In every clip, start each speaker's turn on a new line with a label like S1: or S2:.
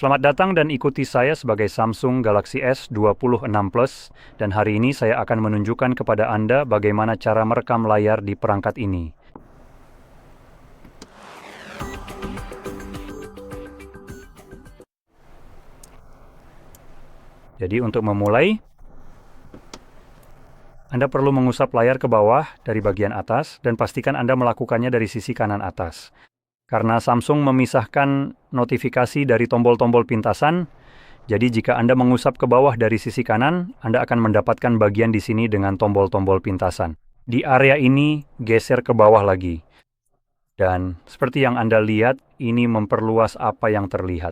S1: Selamat datang dan ikuti saya sebagai Samsung Galaxy S26 Plus, dan hari ini saya akan menunjukkan kepada Anda bagaimana cara merekam layar di perangkat ini. Jadi untuk memulai, Anda perlu mengusap layar ke bawah dari bagian atas dan pastikan Anda melakukannya dari sisi kanan atas. Karena Samsung memisahkan notifikasi dari tombol-tombol pintasan, jadi jika Anda mengusap ke bawah dari sisi kanan, Anda akan mendapatkan bagian di sini dengan tombol-tombol pintasan. Di area ini, geser ke bawah lagi. Dan seperti yang Anda lihat, ini memperluas apa yang terlihat.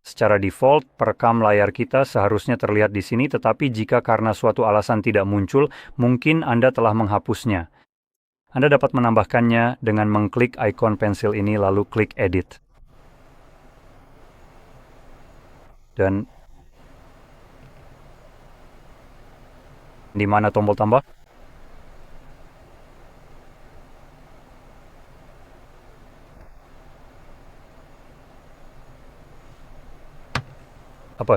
S1: Secara default, perekam layar kita seharusnya terlihat di sini, tetapi jika karena suatu alasan tidak muncul, mungkin Anda telah menghapusnya. Anda dapat menambahkannya dengan mengklik ikon pensil ini lalu klik Edit. Dan di mana tombol tambah? Apa?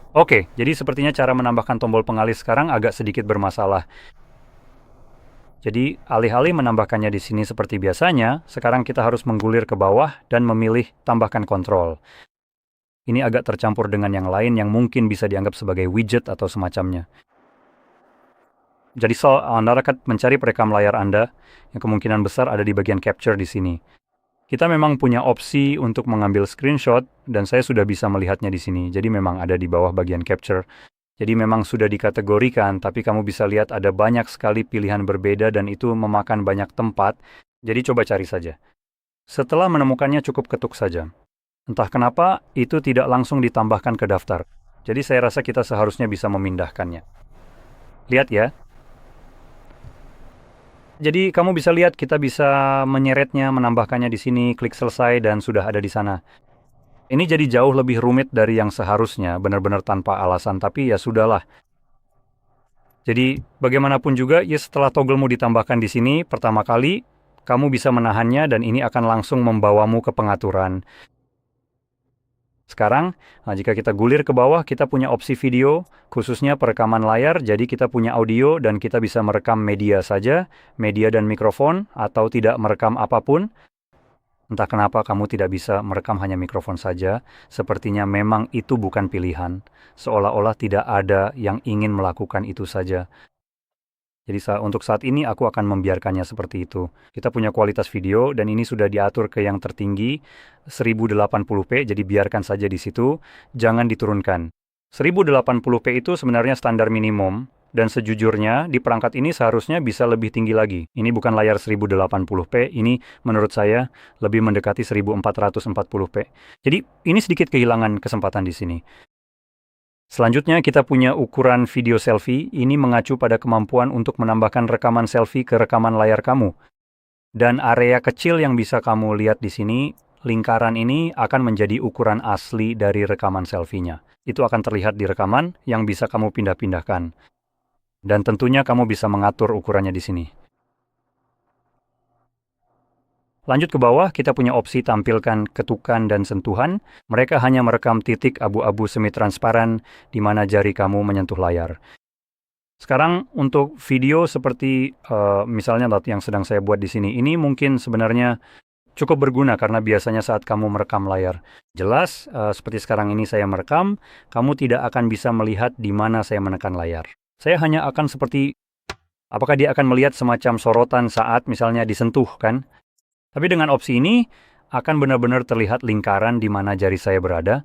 S1: Oke, jadi sepertinya cara menambahkan tombol pengalis sekarang agak sedikit bermasalah. Jadi, alih-alih menambahkannya di sini seperti biasanya, sekarang kita harus menggulir ke bawah dan memilih tambahkan kontrol. Ini agak tercampur dengan yang lain yang mungkin bisa dianggap sebagai widget atau semacamnya. Jadi, Anda akan mencari perekam layar Anda, yang kemungkinan besar ada di bagian capture di sini. Kita memang punya opsi untuk mengambil screenshot, dan saya sudah bisa melihatnya di sini. Jadi memang ada di bawah bagian capture. Jadi memang sudah dikategorikan, tapi kamu bisa lihat ada banyak sekali pilihan berbeda dan itu memakan banyak tempat. Jadi coba cari saja. Setelah menemukannya cukup ketuk saja. Entah kenapa, itu tidak langsung ditambahkan ke daftar. Jadi saya rasa kita seharusnya bisa memindahkannya. Lihat ya. Jadi kamu bisa lihat kita bisa menyeretnya, menambahkannya di sini, klik selesai dan sudah ada di sana. Ini jadi jauh lebih rumit dari yang seharusnya, benar-benar tanpa alasan, tapi ya sudahlah. Jadi bagaimanapun juga, ya setelah togglemu ditambahkan di sini, pertama kali, kamu bisa menahannya dan ini akan langsung membawamu ke pengaturan. Sekarang, jika kita gulir ke bawah, kita punya opsi video, khususnya perekaman layar, jadi kita punya audio dan kita bisa merekam media saja, media dan mikrofon, atau tidak merekam apapun. Entah kenapa kamu tidak bisa merekam hanya mikrofon saja, sepertinya memang itu bukan pilihan, seolah-olah tidak ada yang ingin melakukan itu saja. Jadi untuk saat ini aku akan membiarkannya seperti itu. Kita punya kualitas video dan ini sudah diatur ke yang tertinggi, 1080p, jadi biarkan saja di situ, jangan diturunkan. 1080p itu sebenarnya standar minimum, dan sejujurnya di perangkat ini seharusnya bisa lebih tinggi lagi. Ini bukan layar 1080p, ini menurut saya lebih mendekati 1440p. Jadi ini sedikit kehilangan kesempatan di sini. Selanjutnya kita punya ukuran video selfie, ini mengacu pada kemampuan untuk menambahkan rekaman selfie ke rekaman layar kamu. Dan area kecil yang bisa kamu lihat di sini, lingkaran ini akan menjadi ukuran asli dari rekaman selfie-nya. Itu akan terlihat di rekaman yang bisa kamu pindah-pindahkan. Dan tentunya kamu bisa mengatur ukurannya di sini. Lanjut ke bawah, kita punya opsi tampilkan ketukan dan sentuhan. Mereka hanya merekam titik abu-abu semi-transparan di mana jari kamu menyentuh layar. Sekarang untuk video seperti misalnya yang sedang saya buat di sini, ini mungkin sebenarnya cukup berguna karena biasanya saat kamu merekam layar. Jelas, seperti sekarang ini saya merekam, kamu tidak akan bisa melihat di mana saya menekan layar. Saya hanya akan seperti, apakah dia akan melihat semacam sorotan saat misalnya disentuh kan? Tapi dengan opsi ini, akan benar-benar terlihat lingkaran di mana jari saya berada.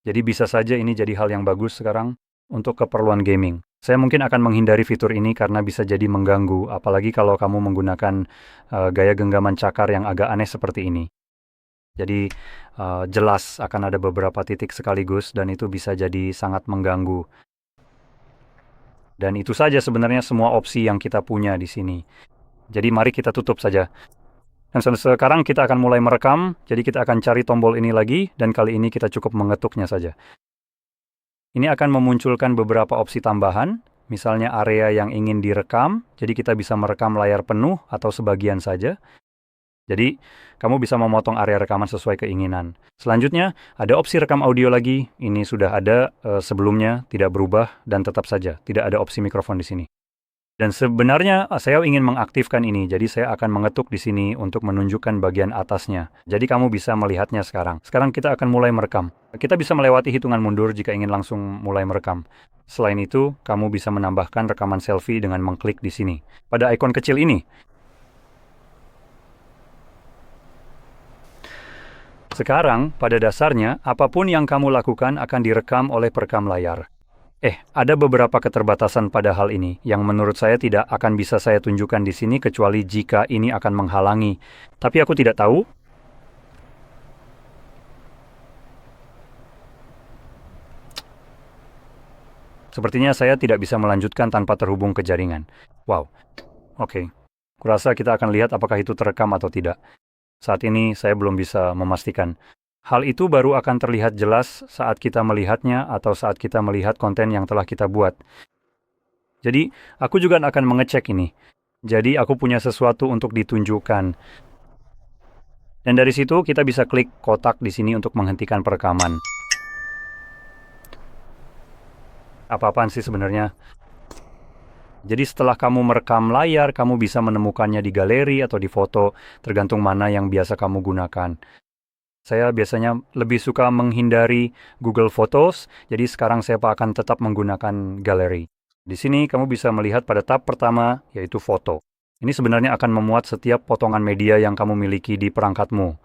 S1: Jadi bisa saja ini jadi hal yang bagus sekarang untuk keperluan gaming. Saya mungkin akan menghindari fitur ini karena bisa jadi mengganggu, apalagi kalau kamu menggunakan gaya genggaman cakar yang agak aneh seperti ini. Jadi jelas akan ada beberapa titik sekaligus dan itu bisa jadi sangat mengganggu. Dan itu saja sebenarnya semua opsi yang kita punya di sini. Jadi mari kita tutup saja. Dan sekarang kita akan mulai merekam, jadi kita akan cari tombol ini lagi, dan kali ini kita cukup mengetuknya saja. Ini akan memunculkan beberapa opsi tambahan, misalnya area yang ingin direkam, jadi kita bisa merekam layar penuh atau sebagian saja. Jadi, kamu bisa memotong area rekaman sesuai keinginan. Selanjutnya, ada opsi rekam audio lagi. Ini sudah ada sebelumnya, tidak berubah, dan tetap saja tidak ada opsi mikrofon di sini. Dan sebenarnya saya ingin mengaktifkan ini, jadi saya akan mengetuk di sini untuk menunjukkan bagian atasnya. Jadi kamu bisa melihatnya sekarang. Sekarang kita akan mulai merekam. Kita bisa melewati hitungan mundur jika ingin langsung mulai merekam. Selain itu, kamu bisa menambahkan rekaman selfie dengan mengklik di sini. Pada ikon kecil ini. Sekarang, pada dasarnya, apapun yang kamu lakukan akan direkam oleh perekam layar. Ada beberapa keterbatasan pada hal ini yang menurut saya tidak akan bisa saya tunjukkan di sini kecuali jika ini akan menghalangi. Tapi aku tidak tahu. Sepertinya saya tidak bisa melanjutkan tanpa terhubung ke jaringan. Wow. Oke. Kurasa kita akan lihat apakah itu terekam atau tidak. Saat ini saya belum bisa memastikan. Hal itu baru akan terlihat jelas saat kita melihatnya atau saat kita melihat konten yang telah kita buat. Jadi, aku juga akan mengecek ini. Jadi, aku punya sesuatu untuk ditunjukkan. Dan dari situ kita bisa klik kotak di sini untuk menghentikan perekaman. Apa-apaan sih sebenarnya? Jadi setelah kamu merekam layar, kamu bisa menemukannya di galeri atau di foto, tergantung mana yang biasa kamu gunakan. Saya biasanya lebih suka menghindari Google Photos, jadi sekarang saya akan tetap menggunakan galeri. Di sini kamu bisa melihat pada tab pertama, yaitu foto. Ini sebenarnya akan memuat setiap potongan media yang kamu miliki di perangkatmu.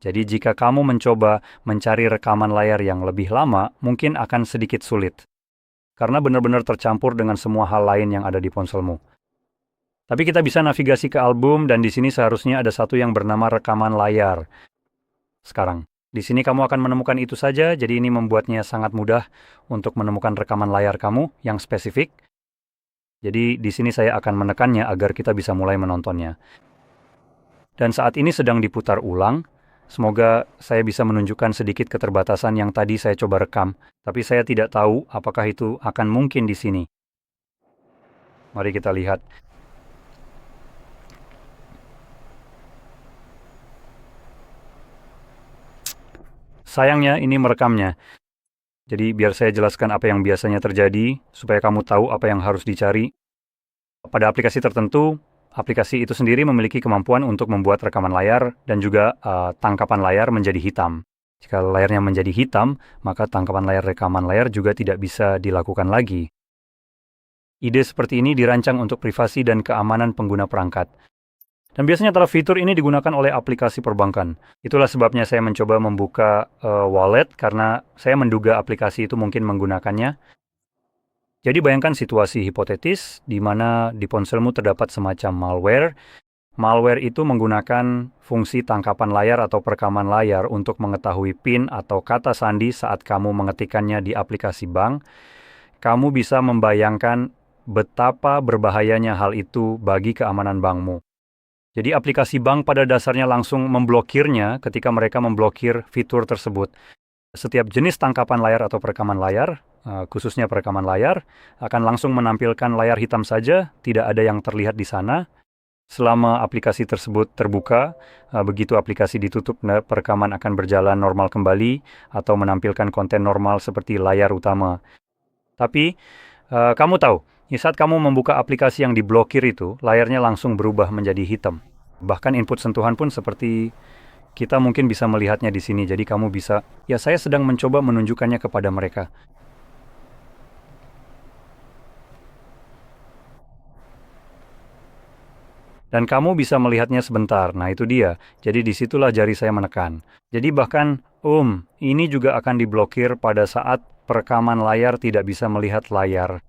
S1: Jadi jika kamu mencoba mencari rekaman layar yang lebih lama, mungkin akan sedikit sulit. Karena benar-benar tercampur dengan semua hal lain yang ada di ponselmu. Tapi kita bisa navigasi ke album, dan di sini seharusnya ada satu yang bernama rekaman layar. Sekarang, di sini kamu akan menemukan itu saja, jadi ini membuatnya sangat mudah untuk menemukan rekaman layar kamu yang spesifik. Jadi di sini saya akan menekannya agar kita bisa mulai menontonnya. Dan saat ini sedang diputar ulang, semoga saya bisa menunjukkan sedikit keterbatasan yang tadi saya coba rekam, tapi saya tidak tahu apakah itu akan mungkin di sini. Mari kita lihat. Sayangnya ini merekamnya. Jadi biar saya jelaskan apa yang biasanya terjadi, supaya kamu tahu apa yang harus dicari. Pada aplikasi tertentu, aplikasi itu sendiri memiliki kemampuan untuk membuat rekaman layar dan juga tangkapan layar menjadi hitam. Jika layarnya menjadi hitam, maka tangkapan layar rekaman layar juga tidak bisa dilakukan lagi. Ide seperti ini dirancang untuk privasi dan keamanan pengguna perangkat. Dan biasanya fitur ini digunakan oleh aplikasi perbankan. Itulah sebabnya saya mencoba membuka wallet, karena saya menduga aplikasi itu mungkin menggunakannya. Jadi bayangkan situasi hipotetis di mana di ponselmu terdapat semacam malware. Malware itu menggunakan fungsi tangkapan layar atau perekaman layar untuk mengetahui PIN atau kata sandi saat kamu mengetikkannya di aplikasi bank. Kamu bisa membayangkan betapa berbahayanya hal itu bagi keamanan bankmu. Jadi aplikasi bank pada dasarnya langsung memblokirnya ketika mereka memblokir fitur tersebut. Setiap jenis tangkapan layar atau perekaman layar, khususnya perekaman layar, akan langsung menampilkan layar hitam saja, tidak ada yang terlihat di sana. Selama aplikasi tersebut terbuka, begitu aplikasi ditutup, perekaman akan berjalan normal kembali atau menampilkan konten normal seperti layar utama. Tapi, kamu tahu, saat kamu membuka aplikasi yang diblokir itu, layarnya langsung berubah menjadi hitam. Bahkan input sentuhan pun seperti kita mungkin bisa melihatnya di sini. Jadi kamu bisa, saya sedang mencoba menunjukkannya kepada mereka. Dan kamu bisa melihatnya sebentar. Nah itu dia. Jadi disitulah jari saya menekan. Jadi bahkan, ini juga akan diblokir pada saat perekaman layar tidak bisa melihat layar.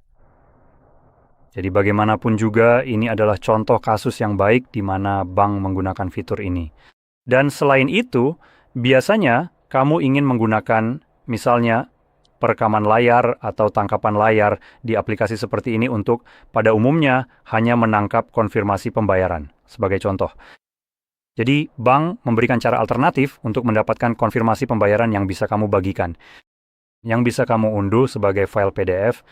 S1: Jadi bagaimanapun juga ini adalah contoh kasus yang baik di mana bank menggunakan fitur ini. Dan selain itu, biasanya kamu ingin menggunakan misalnya perekaman layar atau tangkapan layar di aplikasi seperti ini untuk pada umumnya hanya menangkap konfirmasi pembayaran, sebagai contoh. Jadi bank memberikan cara alternatif untuk mendapatkan konfirmasi pembayaran yang bisa kamu bagikan, yang bisa kamu unduh sebagai file PDF.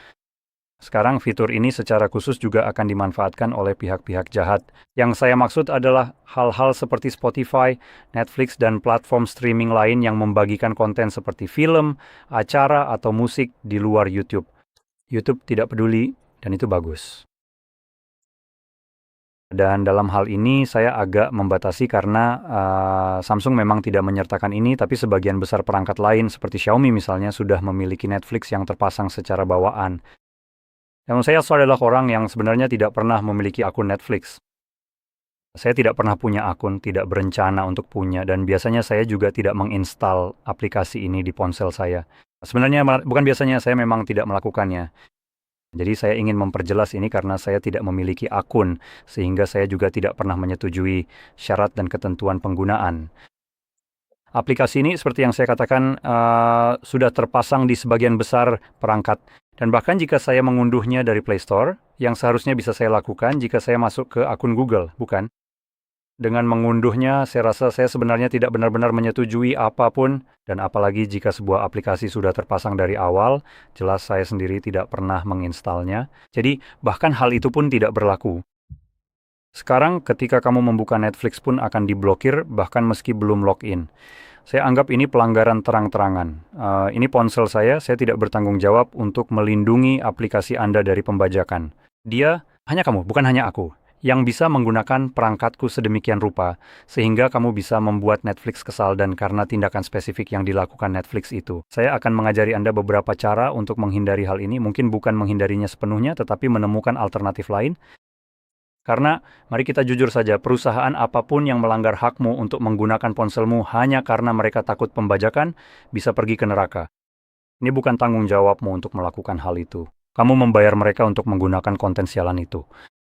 S1: Sekarang fitur ini secara khusus juga akan dimanfaatkan oleh pihak-pihak jahat. Yang saya maksud adalah hal-hal seperti Spotify, Netflix, dan platform streaming lain yang membagikan konten seperti film, acara, atau musik di luar YouTube. YouTube tidak peduli, dan itu bagus. Dan dalam hal ini saya agak membatasi karena Samsung memang tidak menyertakan ini, tapi sebagian besar perangkat lain seperti Xiaomi misalnya sudah memiliki Netflix yang terpasang secara bawaan. Namun saya adalah orang yang sebenarnya tidak pernah memiliki akun Netflix. Saya tidak pernah punya akun, tidak berencana untuk punya, dan biasanya saya juga tidak menginstal aplikasi ini di ponsel saya. Sebenarnya bukan biasanya, saya memang tidak melakukannya. Jadi saya ingin memperjelas ini karena saya tidak memiliki akun, sehingga saya juga tidak pernah menyetujui syarat dan ketentuan penggunaan. Aplikasi ini seperti yang saya katakan sudah terpasang di sebagian besar perangkat. Dan bahkan jika saya mengunduhnya dari Play Store, yang seharusnya bisa saya lakukan jika saya masuk ke akun Google, bukan? Dengan mengunduhnya, saya rasa saya sebenarnya tidak benar-benar menyetujui apapun, dan apalagi jika sebuah aplikasi sudah terpasang dari awal, jelas saya sendiri tidak pernah menginstalnya. Jadi, bahkan hal itu pun tidak berlaku. Sekarang, ketika kamu membuka Netflix pun akan diblokir, bahkan meski belum login. Saya anggap ini pelanggaran terang-terangan. Ini ponsel saya tidak bertanggung jawab untuk melindungi aplikasi Anda dari pembajakan. Dia, hanya kamu, bukan hanya aku, yang bisa menggunakan perangkatku sedemikian rupa, sehingga kamu bisa membuat Netflix kesal dan karena tindakan spesifik yang dilakukan Netflix itu. Saya akan mengajari Anda beberapa cara untuk menghindari hal ini, mungkin bukan menghindarinya sepenuhnya, tetapi menemukan alternatif lain. Karena, mari kita jujur saja, perusahaan apapun yang melanggar hakmu untuk menggunakan ponselmu hanya karena mereka takut pembajakan, bisa pergi ke neraka. Ini bukan tanggung jawabmu untuk melakukan hal itu. Kamu membayar mereka untuk menggunakan konten sialan itu.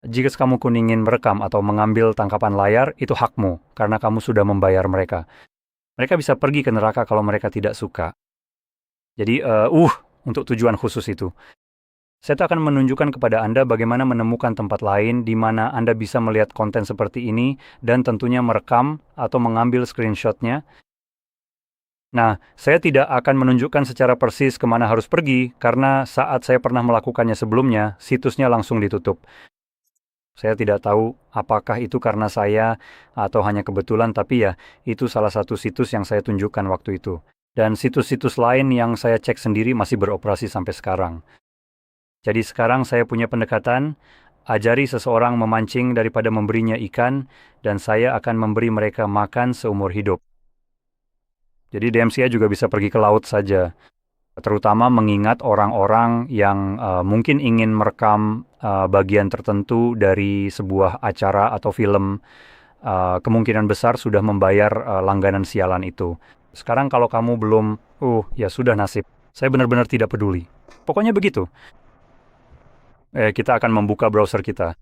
S1: Jika kamu ingin merekam atau mengambil tangkapan layar, itu hakmu, karena kamu sudah membayar mereka. Mereka bisa pergi ke neraka kalau mereka tidak suka. Jadi, untuk tujuan khusus itu. Saya akan menunjukkan kepada Anda bagaimana menemukan tempat lain di mana Anda bisa melihat konten seperti ini dan tentunya merekam atau mengambil screenshot-nya. Nah, saya tidak akan menunjukkan secara persis kemana harus pergi karena saat saya pernah melakukannya sebelumnya, situsnya langsung ditutup. Saya tidak tahu apakah itu karena saya atau hanya kebetulan, tapi ya, itu salah satu situs yang saya tunjukkan waktu itu. Dan situs-situs lain yang saya cek sendiri masih beroperasi sampai sekarang. Jadi sekarang saya punya pendekatan, ajari seseorang memancing daripada memberinya ikan, dan saya akan memberi mereka makan seumur hidup. Jadi DMCA juga bisa pergi ke laut saja, terutama mengingat orang-orang yang mungkin ingin merekam bagian tertentu dari sebuah acara atau film, kemungkinan besar sudah membayar langganan sialan itu. Sekarang kalau kamu belum, ya sudah nasib. Saya benar-benar tidak peduli. Pokoknya begitu. Kita akan membuka browser kita.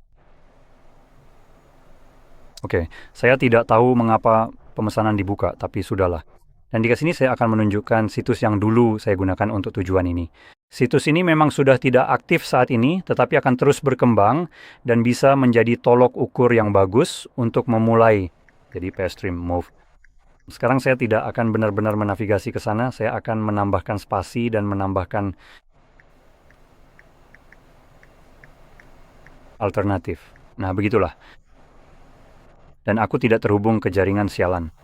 S1: Oke, saya tidak tahu mengapa pemesanan dibuka, tapi sudahlah. Dan di sini saya akan menunjukkan situs yang dulu saya gunakan untuk tujuan ini. Situs ini memang sudah tidak aktif saat ini, tetapi akan terus berkembang dan bisa menjadi tolok ukur yang bagus untuk memulai. Jadi Pairstream Move. Sekarang saya tidak akan benar-benar menavigasi ke sana, saya akan menambahkan spasi dan menambahkan alternatif. Nah, begitulah. Dan aku tidak terhubung ke jaringan sialan.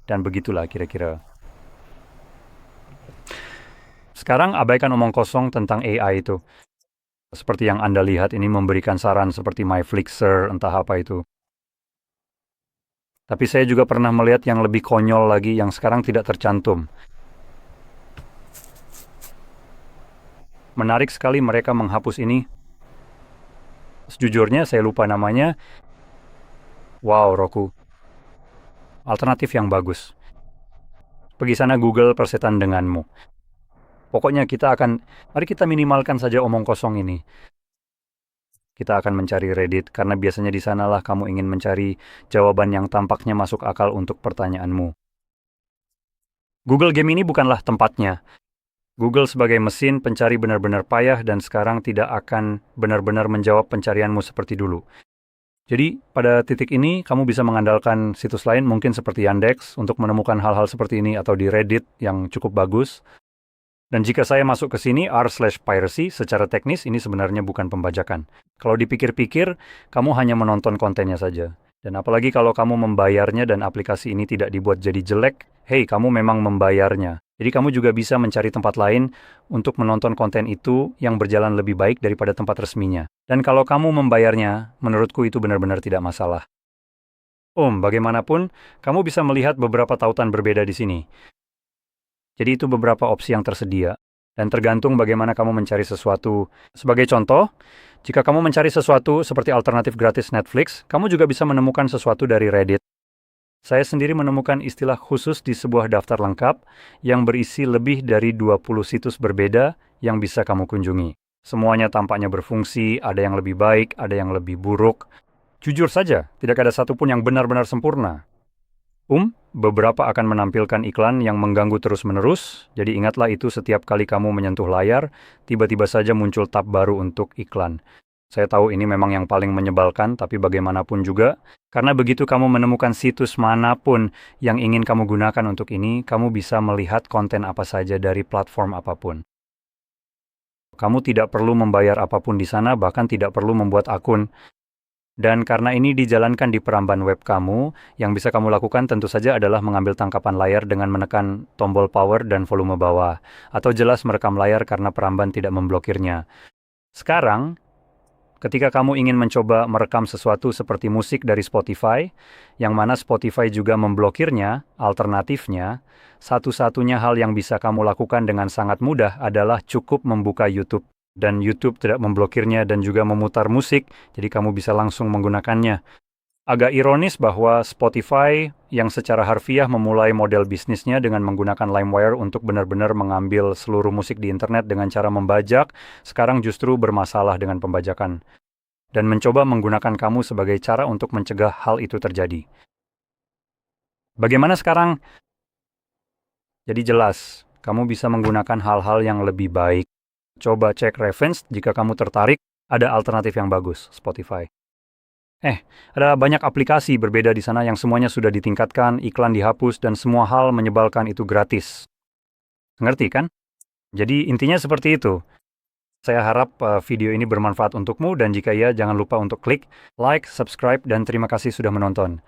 S1: Dan begitulah kira-kira. Sekarang abaikan omong kosong tentang AI itu. Seperti yang Anda lihat ini memberikan saran seperti MyFlixer, entah apa itu. Tapi saya juga pernah melihat yang lebih konyol lagi yang sekarang tidak tercantum. Menarik sekali mereka menghapus ini. Sejujurnya saya lupa namanya. Wow, Roku. Alternatif yang bagus. Pergi sana Google persetan denganmu. Pokoknya mari kita minimalkan saja omong kosong ini. Kita akan mencari Reddit, karena biasanya di sanalah kamu ingin mencari jawaban yang tampaknya masuk akal untuk pertanyaanmu. Google Game ini bukanlah tempatnya. Google sebagai mesin pencari benar-benar payah dan sekarang tidak akan benar-benar menjawab pencarianmu seperti dulu. Jadi, pada titik ini, kamu bisa mengandalkan situs lain mungkin seperti Yandex untuk menemukan hal-hal seperti ini atau di Reddit yang cukup bagus. Dan jika saya masuk ke sini, r/piracy, secara teknis ini sebenarnya bukan pembajakan. Kalau dipikir-pikir, kamu hanya menonton kontennya saja. Dan apalagi kalau kamu membayarnya dan aplikasi ini tidak dibuat jadi jelek, hey, kamu memang membayarnya. Jadi kamu juga bisa mencari tempat lain untuk menonton konten itu yang berjalan lebih baik daripada tempat resminya. Dan kalau kamu membayarnya, menurutku itu benar-benar tidak masalah. Bagaimanapun, kamu bisa melihat beberapa tautan berbeda di sini. Jadi itu beberapa opsi yang tersedia, dan tergantung bagaimana kamu mencari sesuatu. Sebagai contoh, jika kamu mencari sesuatu seperti alternatif gratis Netflix, kamu juga bisa menemukan sesuatu dari Reddit. Saya sendiri menemukan istilah khusus di sebuah daftar lengkap yang berisi lebih dari 20 situs berbeda yang bisa kamu kunjungi. Semuanya tampaknya berfungsi, ada yang lebih baik, ada yang lebih buruk. Jujur saja, tidak ada satupun yang benar-benar sempurna. Beberapa akan menampilkan iklan yang mengganggu terus-menerus, jadi ingatlah itu setiap kali kamu menyentuh layar, tiba-tiba saja muncul tab baru untuk iklan. Saya tahu ini memang yang paling menyebalkan, tapi bagaimanapun juga, karena begitu kamu menemukan situs manapun yang ingin kamu gunakan untuk ini, kamu bisa melihat konten apa saja dari platform apapun. Kamu tidak perlu membayar apapun di sana, bahkan tidak perlu membuat akun. Dan karena ini dijalankan di peramban web kamu, yang bisa kamu lakukan tentu saja adalah mengambil tangkapan layar dengan menekan tombol power dan volume bawah, atau jelas merekam layar karena peramban tidak memblokirnya. Sekarang, ketika kamu ingin mencoba merekam sesuatu seperti musik dari Spotify, yang mana Spotify juga memblokirnya, alternatifnya, satu-satunya hal yang bisa kamu lakukan dengan sangat mudah adalah cukup membuka YouTube. Dan YouTube tidak memblokirnya dan juga memutar musik, jadi kamu bisa langsung menggunakannya. Agak ironis bahwa Spotify yang secara harfiah memulai model bisnisnya dengan menggunakan LimeWire untuk benar-benar mengambil seluruh musik di internet dengan cara membajak, sekarang justru bermasalah dengan pembajakan. Dan mencoba menggunakan kamu sebagai cara untuk mencegah hal itu terjadi. Bagaimana sekarang? Jadi jelas, kamu bisa menggunakan hal-hal yang lebih baik. Coba cek reference jika kamu tertarik, ada alternatif yang bagus, Spotify. Ada banyak aplikasi berbeda di sana yang semuanya sudah ditingkatkan, iklan dihapus, dan semua hal menyebalkan itu gratis. Ngerti kan? Jadi intinya seperti itu. Saya harap video ini bermanfaat untukmu, dan jika iya, jangan lupa untuk klik, like, subscribe, dan terima kasih sudah menonton.